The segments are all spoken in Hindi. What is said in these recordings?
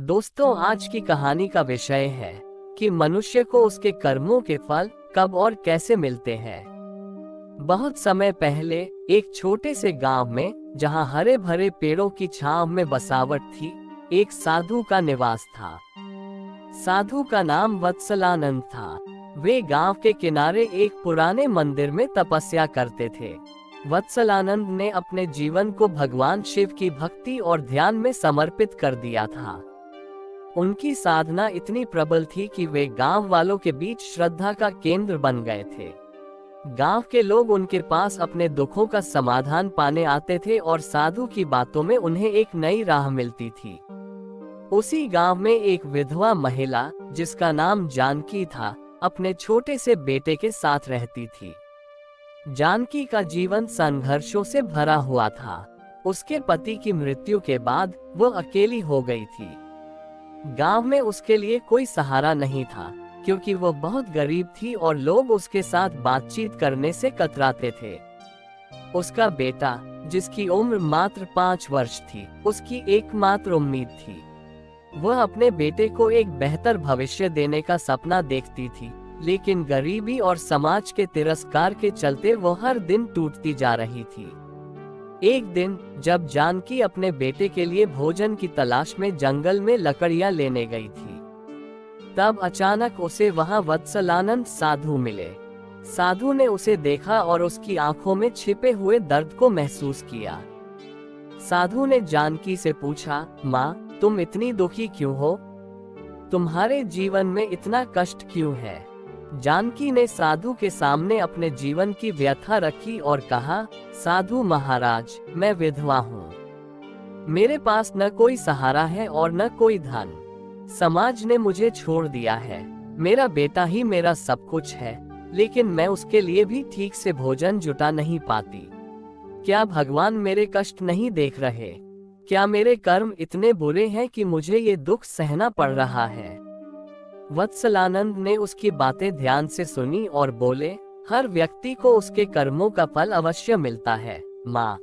दोस्तों, आज की कहानी का विषय है कि मनुष्य को उसके कर्मों के फल कब और कैसे मिलते हैं। बहुत समय पहले एक छोटे से गांव में, जहां हरे भरे पेड़ों की छांव में बसावट थी, एक साधु का निवास था। साधु का नाम वत्सलानंद था। वे गांव के किनारे एक पुराने मंदिर में तपस्या करते थे। वत्सलानंद ने अपने जीवन को भगवान शिव की भक्ति और ध्यान में समर्पित कर दिया था। उनकी साधना इतनी प्रबल थी कि वे गांव वालों के बीच श्रद्धा का केंद्र बन गए थे। गांव के लोग उनके पास अपने दुखों का समाधान पाने आते थे और साधु की बातों में उन्हें एक नई राह मिलती थी। उसी गांव में एक विधवा महिला, जिसका नाम जानकी था, अपने छोटे से बेटे के साथ रहती थी। जानकी का जीवन संघर्षों से भरा हुआ था। उसके पति की मृत्यु के बाद वो अकेली हो गई थी। गांव में उसके लिए कोई सहारा नहीं था, क्योंकि वो बहुत गरीब थी और लोग उसके साथ बातचीत करने से कतराते थे। उसका बेटा, जिसकी उम्र मात्र 5 वर्ष थी, उसकी एकमात्र उम्मीद थी। वह अपने बेटे को एक बेहतर भविष्य देने का सपना देखती थी, लेकिन गरीबी और समाज के तिरस्कार के चलते वो हर दिन टूटती जा रही थी। एक दिन जब जानकी अपने बेटे के लिए भोजन की तलाश में जंगल में लकड़ियां लेने गई थी, तब अचानक उसे वहां वत्सलानंद साधु मिले। साधु ने उसे देखा और उसकी आंखों में छिपे हुए दर्द को महसूस किया। साधु ने जानकी से पूछा, माँ, तुम इतनी दुखी क्यों हो? तुम्हारे जीवन में इतना कष्ट क्यों है? जानकी ने साधु के सामने अपने जीवन की व्यथा रखी और कहा, साधु महाराज, मैं विधवा हूँ। मेरे पास न कोई सहारा है और न कोई धन। समाज ने मुझे छोड़ दिया है। मेरा बेटा ही मेरा सब कुछ है, लेकिन मैं उसके लिए भी ठीक से भोजन जुटा नहीं पाती। क्या भगवान मेरे कष्ट नहीं देख रहे? क्या मेरे कर्म इतने बुरे हैं कि मुझे ये दुख सहना पड़ रहा है? वत्सलानंद ने उसकी बातें ध्यान से सुनी और बोले, हर व्यक्ति को उसके कर्मों का फल अवश्य मिलता है, माँ।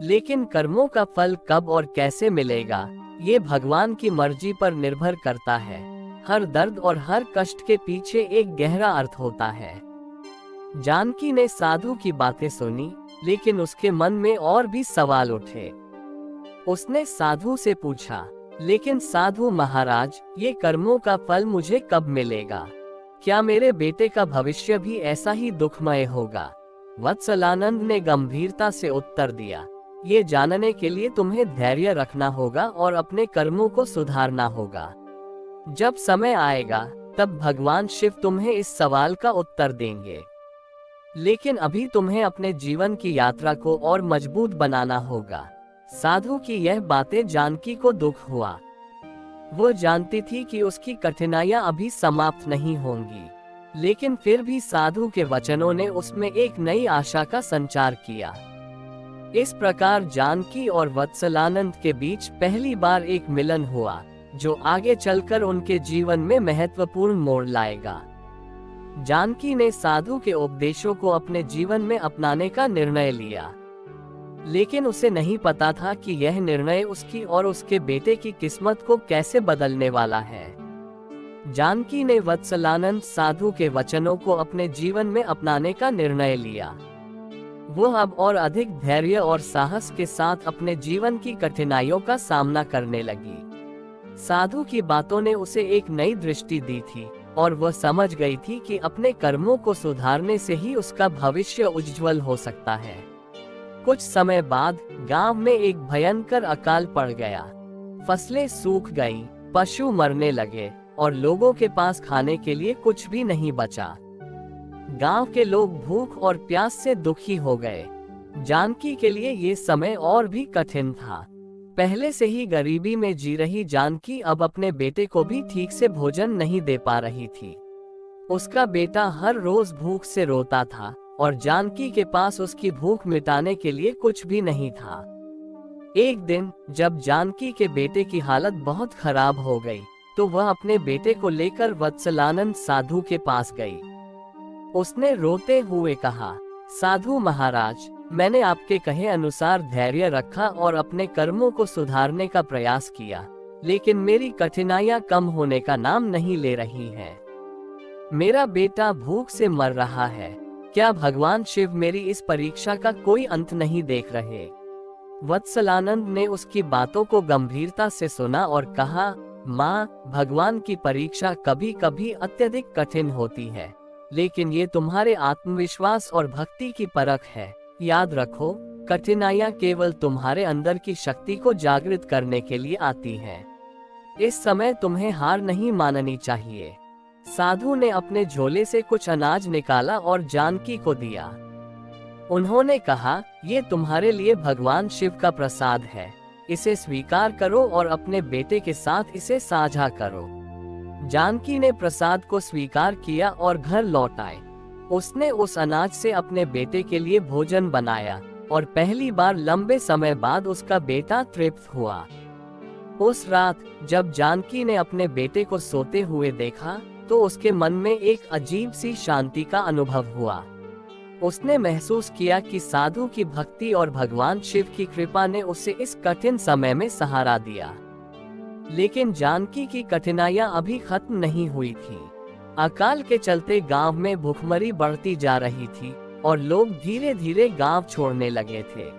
लेकिन कर्मों का फल कब और कैसे मिलेगा, ये भगवान की मर्जी पर निर्भर करता है। हर दर्द और हर कष्ट के पीछे एक गहरा अर्थ होता है। जानकी ने साधु की बातें सुनी, लेकिन उसके मन में और भी सवाल उठे। उसने साधु से पूछा, लेकिन साधु महाराज, ये कर्मों का फल मुझे कब मिलेगा? क्या मेरे बेटे का भविष्य भी ऐसा ही दुखमय होगा? वत्सलानंद ने गंभीरता से उत्तर दिया, ये जानने के लिए तुम्हें धैर्य रखना होगा और अपने कर्मों को सुधारना होगा। जब समय आएगा, तब भगवान शिव तुम्हें इस सवाल का उत्तर देंगे। लेकिन अभी तुम्हें अपने जीवन की यात्रा को और मजबूत बनाना होगा। साधु की यह बातें जानकी को दुख हुआ। वो जानती थी कि उसकी कठिनाइयां अभी समाप्त नहीं होंगी, लेकिन फिर भी साधु के वचनों ने उसमें एक नई आशा का संचार किया। इस प्रकार जानकी और वत्सलानंद के बीच पहली बार एक मिलन हुआ, जो आगे चलकर उनके जीवन में महत्वपूर्ण मोड़ लाएगा। जानकी ने साधु के उपदेशों को अपने जीवन में अपनाने का निर्णय लिया, लेकिन उसे नहीं पता था कि यह निर्णय उसकी और उसके बेटे की किस्मत को कैसे बदलने वाला है। जानकी ने वत्सलानंद साधु के वचनों को अपने जीवन में अपनाने का निर्णय लिया। वो अब और अधिक धैर्य और साहस के साथ अपने जीवन की कठिनाइयों का सामना करने लगी। साधु की बातों ने उसे एक नई दृष्टि दी थी और वह समझ गई थी कि अपने कर्मों को सुधारने से ही उसका भविष्य उज्जवल हो सकता है। कुछ समय बाद गांव में एक भयंकर अकाल पड़ गया। फसलें सूख गईं, पशु मरने लगे और लोगों के पास खाने के लिए कुछ भी नहीं बचा। गांव के लोग भूख और प्यास से दुखी हो गए। जानकी के लिए ये समय और भी कठिन था। पहले से ही गरीबी में जी रही जानकी अब अपने बेटे को भी ठीक से भोजन नहीं दे पा रही थी। उसका बेटा हर रोज भूख से रोता था और जानकी के पास उसकी भूख मिटाने के लिए कुछ भी नहीं था। एक दिन जब जानकी के बेटे की हालत बहुत खराब हो गई, तो वह अपने बेटे को लेकर वत्सलानंद साधु के पास गई। उसने रोते हुए कहा, साधु महाराज, मैंने आपके कहे अनुसार धैर्य रखा और अपने कर्मों को सुधारने का प्रयास किया, लेकिन मेरी कठिनाइयां कम होने का नाम नहीं ले रही हैं। मेरा बेटा भूख से मर रहा है। क्या भगवान शिव मेरी इस परीक्षा का कोई अंत नहीं देख रहे? वत्सलानंद ने उसकी बातों को गंभीरता से सुना और कहा, माँ, भगवान की परीक्षा कभी कभी अत्यधिक कठिन होती है, लेकिन ये तुम्हारे आत्मविश्वास और भक्ति की परख है। याद रखो, कठिनाइयाँ केवल तुम्हारे अंदर की शक्ति को जागृत करने के लिए आती हैं। इस समय तुम्हें हार नहीं माननी चाहिए। साधु ने अपने झोले से कुछ अनाज निकाला और जानकी को दिया। उन्होंने कहा, ये तुम्हारे लिए भगवान शिव का प्रसाद है। इसे स्वीकार करो और अपने बेटे के साथ इसे साझा करो। जानकी ने प्रसाद को स्वीकार किया और घर लौट आए। उसने उस अनाज से अपने बेटे के लिए भोजन बनाया और पहली बार लंबे समय बाद उसका बेटा तृप्त हुआ। उस रात जब जानकी ने अपने बेटे को सोते हुए देखा तो उसके मन में एक अजीब सी शांति का अनुभव हुआ। उसने महसूस किया कि साधु की भक्ति और भगवान शिव की कृपा ने उसे इस कठिन समय में सहारा दिया। लेकिन जानकी की कठिनाइयां अभी खत्म नहीं हुई थीं। अकाल के चलते गांव में भूखमरी बढ़ती जा रही थी और लोग धीरे धीरे गांव छोड़ने लगे थे।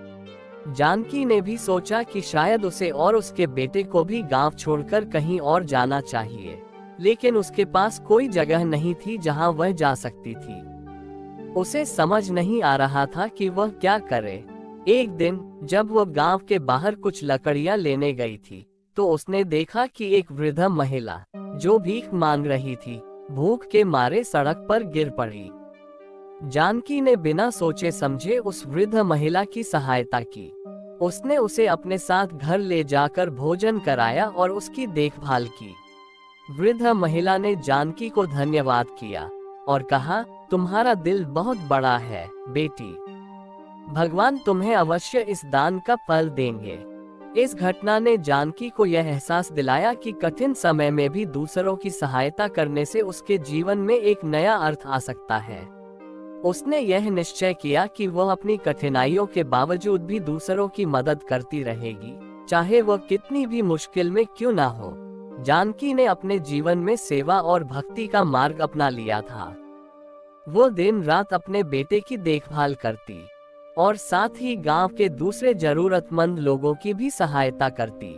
जानकी ने भी सोचा कि शायद उसे और उसके बेटे को भी गांव छोड़कर कहीं और जाना चाहिए, लेकिन उसके पास कोई जगह नहीं थी जहां वह जा सकती थी। उसे समझ नहीं आ रहा था कि वह क्या करे। एक दिन जब वह गांव के बाहर कुछ लकड़ियां लेने गई थी, तो उसने देखा कि एक वृद्ध महिला जो भीख मांग रही थी, भूख के मारे सड़क पर गिर पड़ी। जानकी ने बिना सोचे समझे उस वृद्ध महिला की सहायता की। उसने उसे अपने साथ घर ले जाकर भोजन कराया और उसकी देखभाल की। वृद्ध महिला ने जानकी को धन्यवाद किया और कहा, तुम्हारा दिल बहुत बड़ा है बेटी। भगवान तुम्हें अवश्य इस दान का फल देंगे। इस घटना ने जानकी को यह एहसास दिलाया कि कठिन समय में भी दूसरों की सहायता करने से उसके जीवन में एक नया अर्थ आ सकता है। उसने यह निश्चय किया कि वह अपनी कठिनाइयों के बावजूद भी दूसरों की मदद करती रहेगी, चाहे वह कितनी भी मुश्किल में क्यों ना हो। जानकी ने अपने जीवन में सेवा और भक्ति का मार्ग अपना लिया था। वो दिन रात अपने बेटे की देखभाल करती और साथ ही गांव के दूसरे जरूरतमंद लोगों की भी सहायता करती।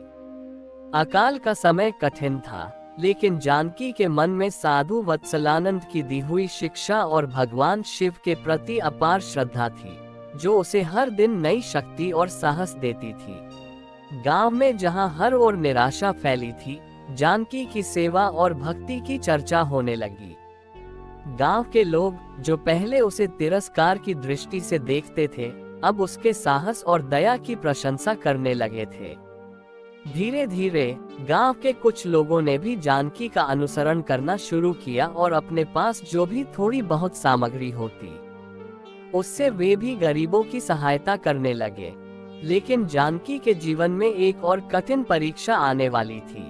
अकाल का समय कठिन था, लेकिन जानकी के मन में साधु वत्सलानंद की दी हुई शिक्षा और भगवान शिव के प्रति अपार श्रद्धा थी, जो उसे हर दिन नई शक्ति और साहस देती थी। गांव में जहां हर ओर निराशा फैली थी, जानकी की सेवा और भक्ति की चर्चा होने लगी। गांव के लोग जो पहले उसे तिरस्कार की दृष्टि से देखते थे, अब उसके साहस और दया की प्रशंसा करने लगे थे। धीरे धीरे गांव के कुछ लोगों ने भी जानकी का अनुसरण करना शुरू किया और अपने पास जो भी थोड़ी बहुत सामग्री होती, उससे वे भी गरीबों की सहायता करने लगे। लेकिन जानकी के जीवन में एक और कठिन परीक्षा आने वाली थी।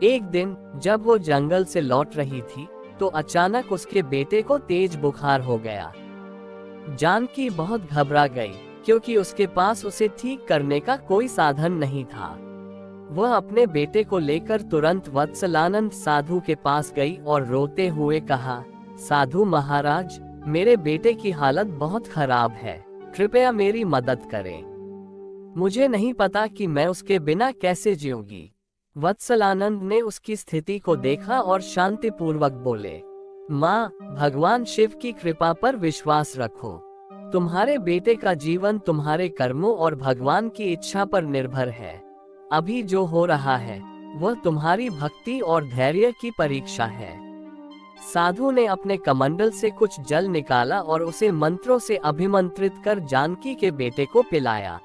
एक दिन जब वो जंगल से लौट रही थी, तो अचानक उसके बेटे को तेज बुखार हो गया। जानकी बहुत घबरा गई, क्योंकि उसके पास उसे ठीक करने का कोई साधन नहीं था। वह अपने बेटे को लेकर तुरंत वत्सलानंद साधु के पास गई और रोते हुए कहा, साधु महाराज, मेरे बेटे की हालत बहुत खराब है, कृपया मेरी मदद करें। मुझे नहीं पता कि मैं उसके बिना कैसे जीऊंगी। वत्सलानंद ने उसकी स्थिति को देखा और शांतिपूर्वक बोले, माँ, भगवान शिव की कृपा पर विश्वास रखो। तुम्हारे बेटे का जीवन तुम्हारे कर्मों और भगवान की इच्छा पर निर्भर है। अभी जो हो रहा है वह तुम्हारी भक्ति और धैर्य की परीक्षा है। साधु ने अपने कमंडल से कुछ जल निकाला और उसे मंत्रों से अभिमंत्रित कर जानकी के बेटे को पिलाया।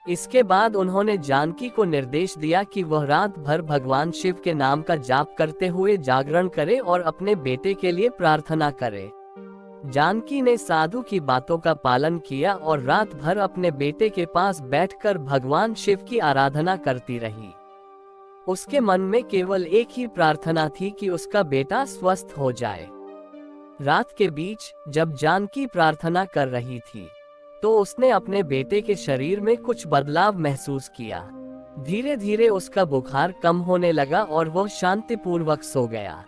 इसके बाद उन्होंने जानकी को निर्देश दिया कि वह रात भर भगवान शिव के नाम का जाप करते हुए जागरण करे और अपने बेटे के लिए प्रार्थना करे। जानकी ने साधु की बातों का पालन किया और रात भर अपने बेटे के पास बैठकर भगवान शिव की आराधना करती रही। उसके मन में केवल एक ही प्रार्थना थी कि उसका बेटा स्वस्थ हो जाए। रात के बीच जब जानकी प्रार्थना कर रही थी, तो उसने अपने बेटे के शरीर में कुछ बदलाव महसूस किया। धीरे धीरे उसका बुखार कम होने लगा और वह शांतिपूर्वक सो गया।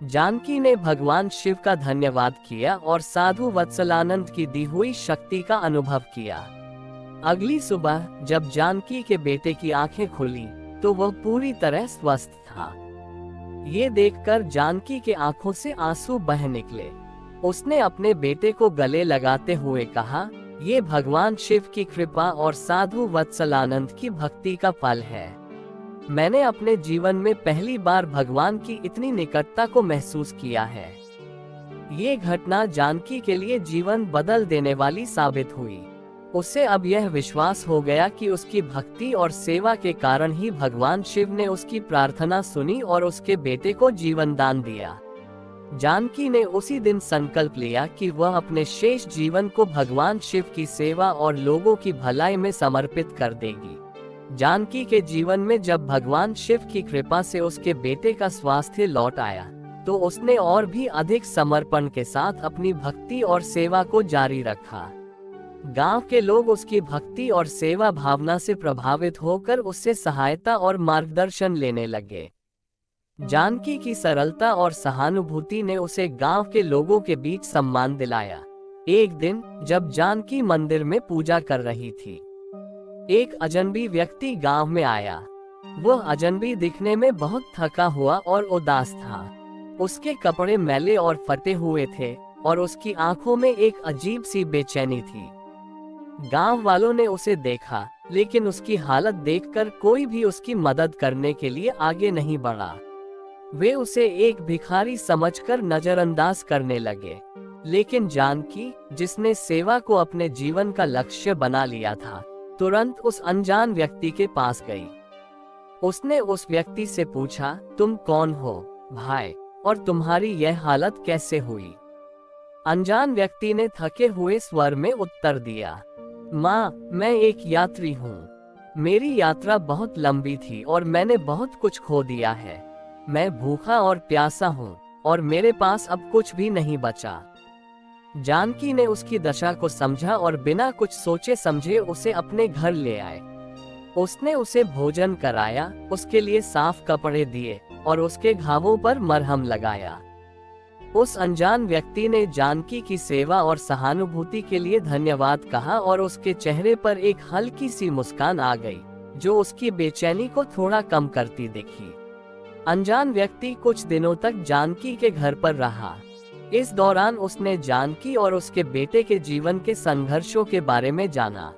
जानकी ने भगवान शिव का धन्यवाद किया और साधु वत्सलानंद की दी हुई शक्ति का अनुभव किया। अगली सुबह जब जानकी के बेटे की आंखें खुली तो वह पूरी तरह स्वस्थ था। ये देखकर जानकी के आंखों से आंसू बह निकले। उसने अपने बेटे को गले लगाते हुए कहा, ये भगवान शिव की कृपा और साधु वत्सलानंद की भक्ति का फल है। मैंने अपने जीवन में पहली बार भगवान की इतनी निकटता को महसूस किया है। ये घटना जानकी के लिए जीवन बदल देने वाली साबित हुई। उसे अब यह विश्वास हो गया कि उसकी भक्ति और सेवा के कारण ही भगवान शिव ने उसकी प्रार्थना सुनी और उसके बेटे को जीवन दान दिया। जानकी ने उसी दिन संकल्प लिया कि वह अपने शेष जीवन को भगवान शिव की सेवा और लोगों की भलाई में समर्पित कर देगी। जानकी के जीवन में जब भगवान शिव की कृपा से उसके बेटे का स्वास्थ्य लौट आया तो उसने और भी अधिक समर्पण के साथ अपनी भक्ति और सेवा को जारी रखा। गांव के लोग उसकी भक्ति और सेवा भावना से प्रभावित होकर उससे सहायता और मार्गदर्शन लेने लगे। जानकी की सरलता और सहानुभूति ने उसे गांव के लोगों के बीच सम्मान दिलाया। एक दिन जब जानकी मंदिर में पूजा कर रही थी, एक अजनबी व्यक्ति गांव में आया। वह अजनबी दिखने में बहुत थका हुआ और उदास था। उसके कपड़े मैले और फटे हुए थे और उसकी आंखों में एक अजीब सी बेचैनी थी। गांव वालों ने उसे देखा, लेकिन उसकी हालत देखकर कोई भी उसकी मदद करने के लिए आगे नहीं बढ़ा। वे उसे एक भिखारी समझकर नजरअंदाज करने लगे। लेकिन जानकी, जिसने सेवा को अपने जीवन का लक्ष्य बना लिया था, तुरंत उस अनजान व्यक्ति के पास गई। उसने उस व्यक्ति से पूछा, तुम कौन हो भाई, और तुम्हारी यह हालत कैसे हुई? अनजान व्यक्ति ने थके हुए स्वर में उत्तर दिया, माँ, मैं एक यात्री हूँ। मेरी यात्रा बहुत लंबी थी और मैंने बहुत कुछ खो दिया है। मैं भूखा और प्यासा हूँ और मेरे पास अब कुछ भी नहीं बचा। जानकी ने उसकी दशा को समझा और बिना कुछ सोचे समझे उसे अपने घर ले आए। उसने उसे भोजन कराया, उसके लिए साफ कपड़े दिए और उसके घावों पर मरहम लगाया। उस अनजान व्यक्ति ने जानकी की सेवा और सहानुभूति के लिए धन्यवाद कहा और उसके चेहरे पर एक हल्की सी मुस्कान आ गई, जो उसकी बेचैनी को थोड़ा कम करती दिखी। अनजान व्यक्ति कुछ दिनों तक जानकी के घर पर रहा। इस दौरान उसने जानकी और उसके बेटे के जीवन के संघर्षों के बारे में जाना।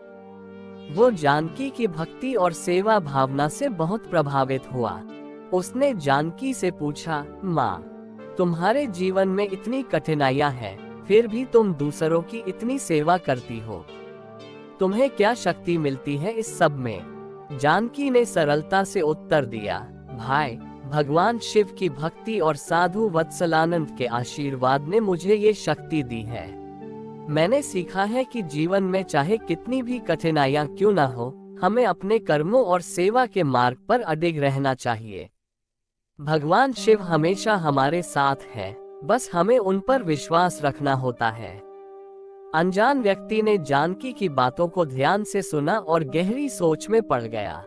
वो जानकी की भक्ति और सेवा भावना से बहुत प्रभावित हुआ। उसने जानकी से पूछा, माँ, तुम्हारे जीवन में इतनी कठिनाइयां हैं, फिर भी तुम दूसरों की इतनी सेवा करती हो। तुम्हें क्या शक्ति मिलती है इस सब में? जानकी ने सरलता से उत्तर दिया, भाई, भगवान शिव की भक्ति और साधु वत्सलानंद के आशीर्वाद ने मुझे ये शक्ति दी है। मैंने सीखा है कि जीवन में चाहे कितनी भी कठिनाइयां क्यों न हो, हमें अपने कर्मों और सेवा के मार्ग पर अडिग रहना चाहिए। भगवान शिव हमेशा हमारे साथ है, बस हमें उन पर विश्वास रखना होता है। अनजान व्यक्ति ने जानकी की बातों को ध्यान से सुना और गहरी सोच में पड़ गया।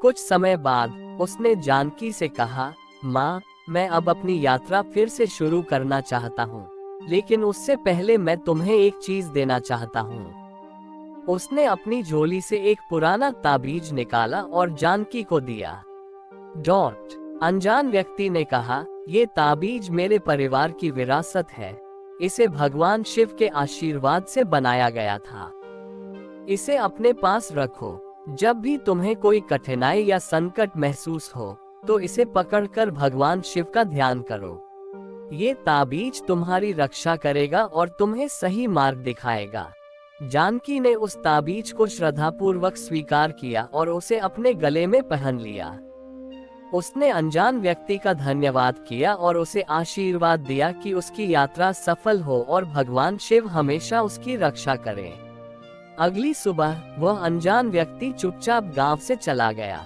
कुछ समय बाद उसने जानकी से कहा, माँ, मैं अब अपनी यात्रा फिर से शुरू करना चाहता हूँ, लेकिन उससे पहले मैं तुम्हें एक चीज देना चाहता हूँ। उसने अपनी झोली से एक पुराना ताबीज निकाला और जानकी को दिया। अनजान व्यक्ति ने कहा, ये ताबीज मेरे परिवार की विरासत है। इसे भगवान शिव के आशीर्वाद से बनाया गया था। इसे अपने पास रखो। जब भी तुम्हें कोई कठिनाई या संकट महसूस हो, तो इसे पकड़कर भगवान शिव का ध्यान करो। ये ताबीज तुम्हारी रक्षा करेगा और तुम्हें सही मार्ग दिखाएगा। जानकी ने उस ताबीज को श्रद्धापूर्वक स्वीकार किया और उसे अपने गले में पहन लिया। उसने अनजान व्यक्ति का धन्यवाद किया और उसे आशीर्वाद दिया कि उसकी यात्रा सफल हो और भगवान शिव हमेशा उसकी रक्षा करें। अगली सुबह वह अनजान व्यक्ति चुपचाप गांव से चला गया,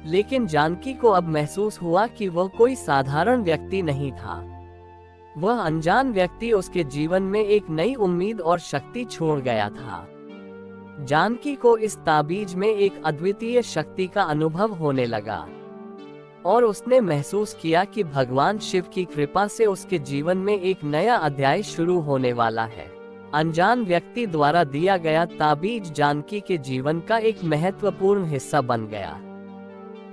लेकिन जानकी को अब महसूस हुआ कि वह कोई साधारण व्यक्ति नहीं था। वह अनजान व्यक्ति उसके जीवन में एक नई उम्मीद और शक्ति छोड़ गया था। जानकी को इस ताबीज में एक अद्वितीय शक्ति का अनुभव होने लगा और उसने महसूस किया कि भगवान शिव की कृपा से उसके जीवन में एक नया अध्याय शुरू होने वाला है। अनजान व्यक्ति द्वारा दिया गया ताबीज जानकी के जीवन का एक महत्वपूर्ण हिस्सा बन गया।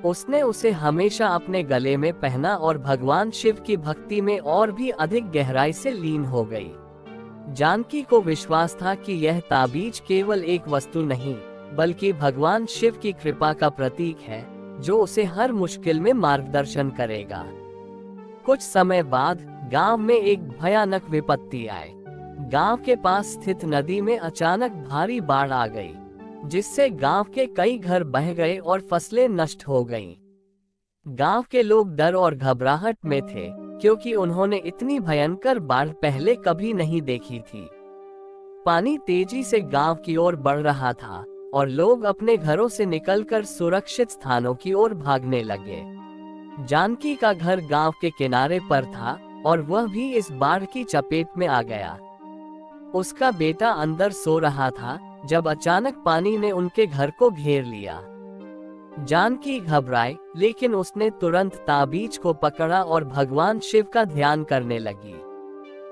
उसने उसे हमेशा अपने गले में पहना और भगवान शिव की भक्ति में और भी अधिक गहराई से लीन हो गई। जानकी को विश्वास था कि यह ताबीज केवल एक वस्तु नहीं, बल्कि भगवान शिव की कृपा का प्रतीक है, जो उसे हर मुश्किल में मार्गदर्शन करेगा। कुछ समय बाद गांव में एक भयानक विपत्ति आई। गांव के पास स्थित नदी में अचानक भारी बाढ़ आ गई, जिससे गांव के कई घर बह गए और फसलें नष्ट हो गईं। गांव के लोग डर और घबराहट में थे, क्योंकि उन्होंने इतनी भयंकर बाढ़ पहले कभी नहीं देखी थी। पानी तेजी से गांव की ओर बढ़ रहा था और लोग अपने घरों से निकलकर सुरक्षित स्थानों की ओर भागने लगे। जानकी का घर गांव के किनारे पर था और वह भी इस बाढ़ की चपेट में आ गया। उसका बेटा अंदर सो रहा था जब अचानक पानी ने उनके घर को घेर लिया। जानकी घबराई, लेकिन उसने तुरंत ताबीज को पकड़ा और भगवान शिव का ध्यान करने लगी।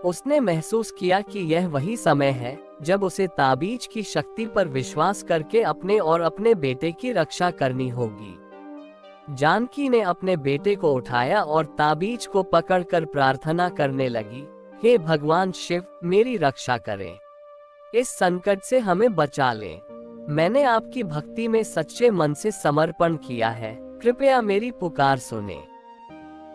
उसने महसूस किया कि यह वही समय है जब उसे ताबीज की शक्ति पर विश्वास करके अपने और अपने बेटे की रक्षा करनी होगी। जानकी ने अपने बेटे को उठाया और ताबीज को पकड़कर प्रार्थना करने लगी, हे भगवान शिव, मेरी रक्षा करें, इस संकट से हमें बचा लें। मैंने आपकी भक्ति में सच्चे मन से समर्पण किया है, कृपया मेरी पुकार सुने।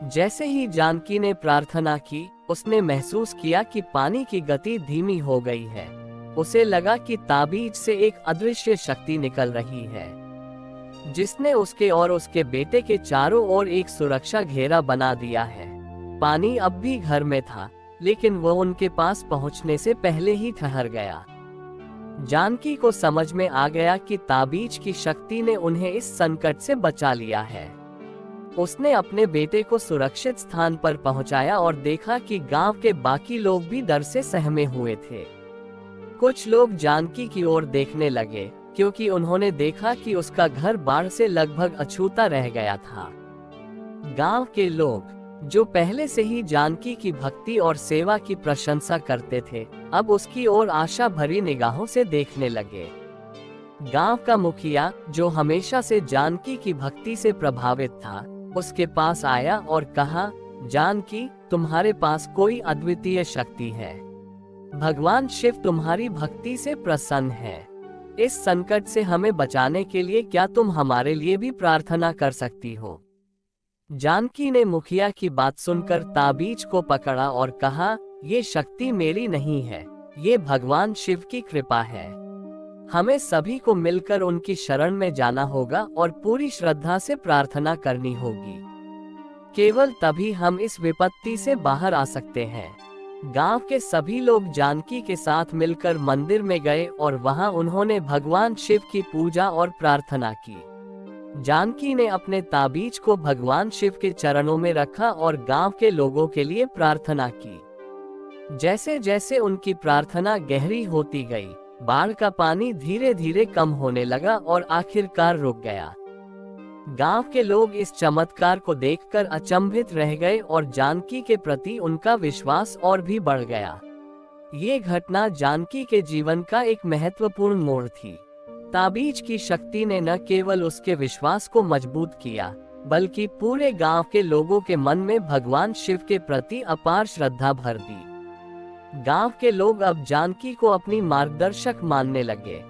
जैसे ही जानकी ने प्रार्थना की, उसने महसूस किया कि पानी की गति धीमी हो गई है। उसे लगा कि ताबीज से एक अदृश्य शक्ति निकल रही है, जिसने उसके और उसके बेटे के चारों ओर एक सुरक्षा घेरा बना दिया है। पानी अब भी घर में था, लेकिन वह उनके पास पहुंचने से पहले ही ठहर गया। जानकी को समझ में आ गया कि ताबीज की शक्ति ने उन्हें इस संकट से बचा लिया है। उसने अपने बेटे को सुरक्षित स्थान पर पहुंचाया और देखा कि गांव के बाकी लोग भी डर से सहमे हुए थे। कुछ लोग जानकी की ओर देखने लगे, क्योंकि उन्होंने देखा कि उसका घर बाढ़ से लगभग अछूता रह गया था। गांव के लोग, जो पहले से ही जानकी की भक्ति और सेवा की प्रशंसा करते थे, अब उसकी ओर आशा भरी निगाहों से देखने लगे। गांव का मुखिया, जो हमेशा से जानकी की भक्ति से प्रभावित था, उसके पास आया और कहा, जानकी, तुम्हारे पास कोई अद्वितीय शक्ति है। भगवान शिव तुम्हारी भक्ति से प्रसन्न है। इस संकट से हमें बचाने के लिए क्या तुम हमारे लिए भी प्रार्थना कर सकती हो? जानकी ने मुखिया की बात सुनकर ताबीज को पकड़ा और कहा, ये शक्ति मेरी नहीं है, ये भगवान शिव की कृपा है। हमें सभी को मिलकर उनकी शरण में जाना होगा और पूरी श्रद्धा से प्रार्थना करनी होगी। केवल तभी हम इस विपत्ति से बाहर आ सकते हैं। गांव के सभी लोग जानकी के साथ मिलकर मंदिर में गए और वहां उन्होंने भगवान शिव की पूजा और प्रार्थना की। जानकी ने अपने ताबीज को भगवान शिव के चरणों में रखा और गांव के लोगों के लिए प्रार्थना की। जैसे जैसे उनकी प्रार्थना गहरी होती गई, बाढ़ का पानी धीरे धीरे कम होने लगा और आखिरकार रुक गया। गांव के लोग इस चमत्कार को देखकर अचंभित रह गए और जानकी के प्रति उनका विश्वास और भी बढ़ गया। ये घटना जानकी के जीवन का एक महत्वपूर्ण मोड़ थी। ताबीज की शक्ति ने न केवल उसके विश्वास को मजबूत किया, बल्कि पूरे गांव के लोगों के मन में भगवान शिव के प्रति अपार श्रद्धा भर दी। गांव के लोग अब जानकी को अपनी मार्गदर्शक मानने लगे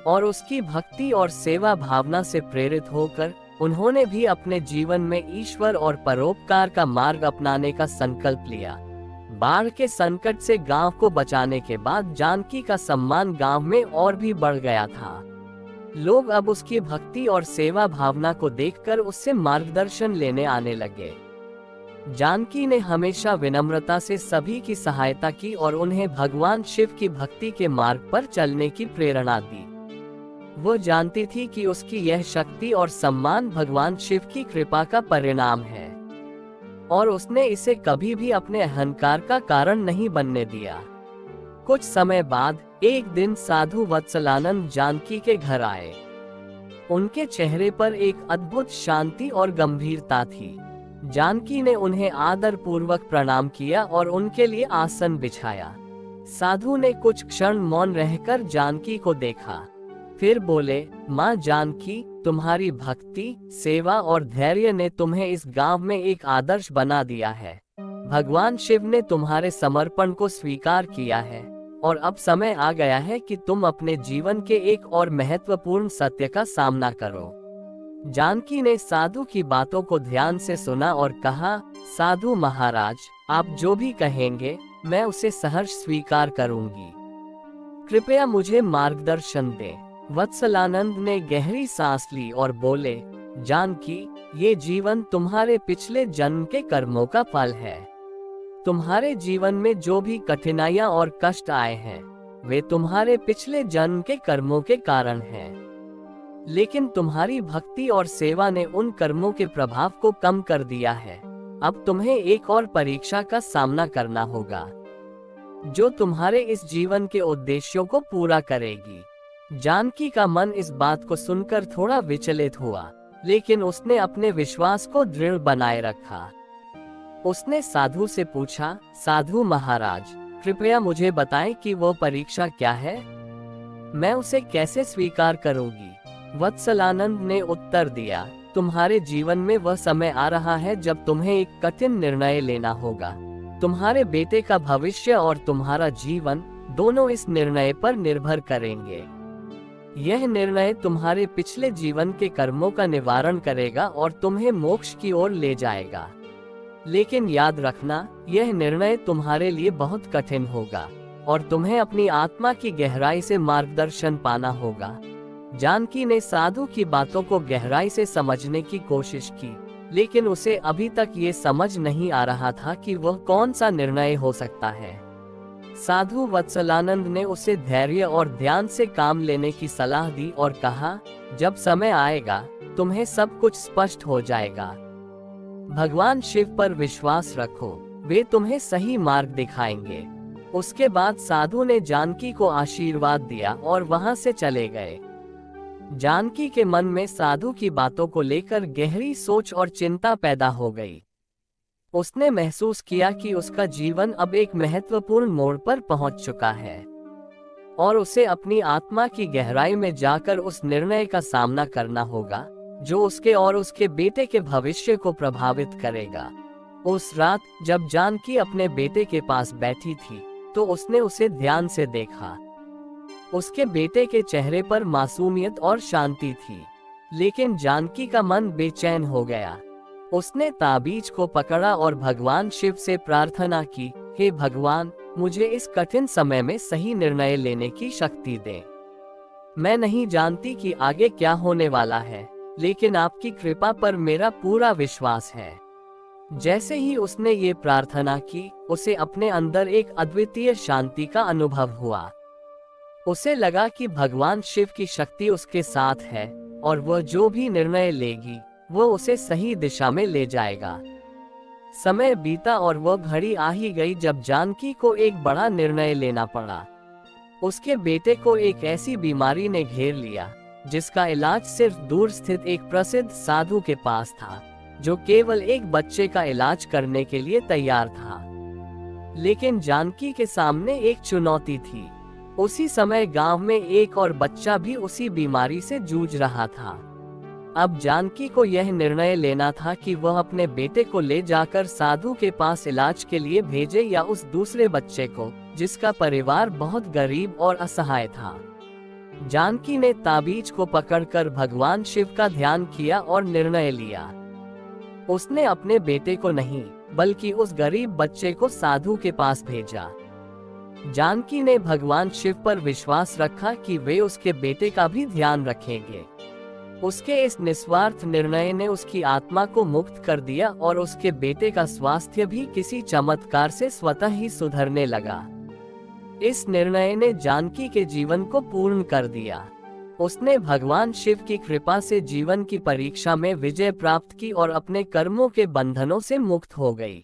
और उसकी भक्ति और सेवा भावना से प्रेरित होकर उन्होंने भी अपने जीवन में ईश्वर और परोपकार का मार्ग अपनाने का संकल्प लिया। बाढ़ के संकट से गांव को बचाने के बाद जानकी का सम्मान गांव में और भी बढ़ गया था। लोग अब उसकी भक्ति और सेवा भावना को देखकर उससे मार्गदर्शन लेने आने लगे। जानकी ने हमेशा विनम्रता से सभी की सहायता की और उन्हें भगवान शिव की भक्ति के मार्ग पर चलने की प्रेरणा दी। वो जानती थी कि उसकी यह शक्ति और सम्मान भगवान शिव की कृपा का परिणाम है और उसने इसे कभी भी अपने अहंकार का कारण नहीं बनने दिया। कुछ समय बाद एक दिन साधु वत्सलानंद जानकी के घर आए। उनके चेहरे पर एक अद्भुत शांति और गंभीरता थी। जानकी ने उन्हें आदर पूर्वक प्रणाम किया और उनके लिए आसन बिछाया। साधु ने कुछ क्षण मौन रहकर जानकी को देखा, फिर बोले, माँ जानकी, तुम्हारी भक्ति, सेवा और धैर्य ने तुम्हें इस गांव में एक आदर्श बना दिया है। भगवान शिव ने तुम्हारे समर्पण को स्वीकार किया है और अब समय आ गया है कि तुम अपने जीवन के एक और महत्वपूर्ण सत्य का सामना करो। जानकी ने साधु की बातों को ध्यान से सुना और कहा, साधु महाराज, आप जो भी कहेंगे मैं उसे सहर्ष स्वीकार करूंगी। कृपया मुझे मार्गदर्शन दें। वत्सलानंद ने गहरी सांस ली और बोले, जानकी, ये जीवन तुम्हारे पिछले जन्म के कर्मों का फल है। तुम्हारे जीवन में जो भी कठिनाइयां और कष्ट आए हैं वे तुम्हारे पिछले जन्म के कर्मों के कारण हैं। लेकिन तुम्हारी भक्ति और सेवा ने उन कर्मों के प्रभाव को कम कर दिया है। अब तुम्हें एक और परीक्षा का सामना करना होगा जो तुम्हारे इस जीवन के उद्देश्यों को पूरा करेगी। जानकी का मन इस बात को सुनकर थोड़ा विचलित हुआ, लेकिन उसने अपने विश्वास को दृढ़ बनाए रखा। उसने साधु से पूछा, साधु महाराज, कृपया मुझे बताएं कि वो परीक्षा क्या है, मैं उसे कैसे स्वीकार करूंगी। वत्सलानंद ने उत्तर दिया, तुम्हारे जीवन में वह समय आ रहा है जब तुम्हें एक कठिन निर्णय लेना होगा। तुम्हारे बेटे का भविष्य और तुम्हारा जीवन दोनों इस निर्णय पर निर्भर करेंगे। यह निर्णय तुम्हारे पिछले जीवन के कर्मों का निवारण करेगा और तुम्हें मोक्ष की ओर ले जाएगा। लेकिन याद रखना, यह निर्णय तुम्हारे लिए बहुत कठिन होगा और तुम्हें अपनी आत्मा की गहराई से मार्गदर्शन पाना होगा। जानकी ने साधु की बातों को गहराई से समझने की कोशिश की, लेकिन उसे अभी तक ये समझ नहीं आ रहा था कि वह कौन सा निर्णय हो सकता है। साधु वत्सलानंद ने उसे धैर्य और ध्यान से काम लेने की सलाह दी और कहा, जब समय आएगा तुम्हें सब कुछ स्पष्ट हो जाएगा। भगवान शिव पर विश्वास रखो, वे तुम्हें सही मार्ग दिखाएंगे। उसके बाद साधु ने जानकी को आशीर्वाद दिया और वहां से चले गए। जानकी के मन में साधु की बातों को लेकर गहरी सोच और चिंता पैदा हो गई। उसने महसूस किया कि उसका जीवन अब एक महत्वपूर्ण मोड़ पर पहुंच चुका है और उसे अपनी आत्मा की गहराई में जाकर उस निर्णय का सामना करना होगा जो उसके और उसके बेटे के भविष्य को प्रभावित करेगा। उस रात जब जानकी अपने बेटे के पास बैठी थी तो उसने उसे ध्यान से देखा। उसके बेटे के चेहरे पर मासूमियत और शांति थी, लेकिन जानकी का मन बेचैन हो गया। उसने ताबीज को पकड़ा और भगवान शिव से प्रार्थना की, हे भगवान, मुझे इस कठिन समय में सही निर्णय लेने की शक्ति दें। मैं नहीं जानती कि आगे क्या होने वाला है, लेकिन आपकी कृपा पर मेरा पूरा विश्वास है। जैसे ही उसने ये प्रार्थना की, उसे अपने अंदर एक अद्वितीय शांति का अनुभव हुआ। उसे लगा कि भगवान शिव की शक्ति उसके साथ है और वह जो भी निर्णय लेगी वो उसे सही दिशा में ले जाएगा। समय बीता और वह घड़ी आ ही गई जब जानकी को एक बड़ा निर्णय लेना पड़ा। उसके बेटे को एक ऐसी बीमारी ने घेर लिया जिसका इलाज सिर्फ दूर स्थित एक प्रसिद्ध साधु के पास था, जो केवल एक बच्चे का इलाज करने के लिए तैयार था। लेकिन जानकी के सामने एक चुनौती थी। उसी समय गांव में एक और बच्चा भी उसी बीमारी से जूझ रहा था। अब जानकी को यह निर्णय लेना था कि वह अपने बेटे को ले जाकर साधु के पास इलाज के लिए भेजे या उस दूसरे बच्चे को जिसका परिवार बहुत गरीब और असहाय था। जानकी ने ताबीज को पकड़कर भगवान शिव का ध्यान किया और निर्णय लिया। उसने अपने बेटे को नहीं बल्कि उस गरीब बच्चे को साधु के पास भेजा। जानकी ने भगवान शिव पर विश्वास रखा कि वे उसके बेटे का भी ध्यान रखेंगे। उसके इस निस्वार्थ निर्णय ने उसकी आत्मा को मुक्त कर दिया और उसके बेटे का स्वास्थ्य भी किसी चमत्कार से स्वतः ही सुधरने लगा। इस निर्णय ने जानकी के जीवन को पूर्ण कर दिया। उसने भगवान शिव की कृपा से जीवन की परीक्षा में विजय प्राप्त की और अपने कर्मों के बंधनों से मुक्त हो गई।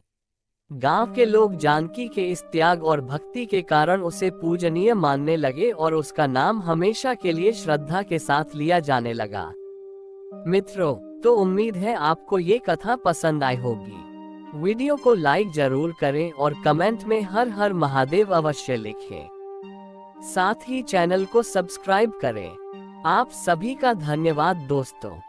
गांव के लोग जानकी के इस त्याग और भक्ति के कारण उसे पूजनीय मानने लगे और उसका नाम हमेशा के लिए श्रद्धा के साथ लिया जाने लगा। मित्रों, तो उम्मीद है आपको ये कथा पसंद आई होगी। वीडियो को लाइक जरूर करें और कमेंट में हर हर महादेव अवश्य लिखें। साथ ही चैनल को सब्सक्राइब करें। आप सभी का धन्यवाद दोस्तों।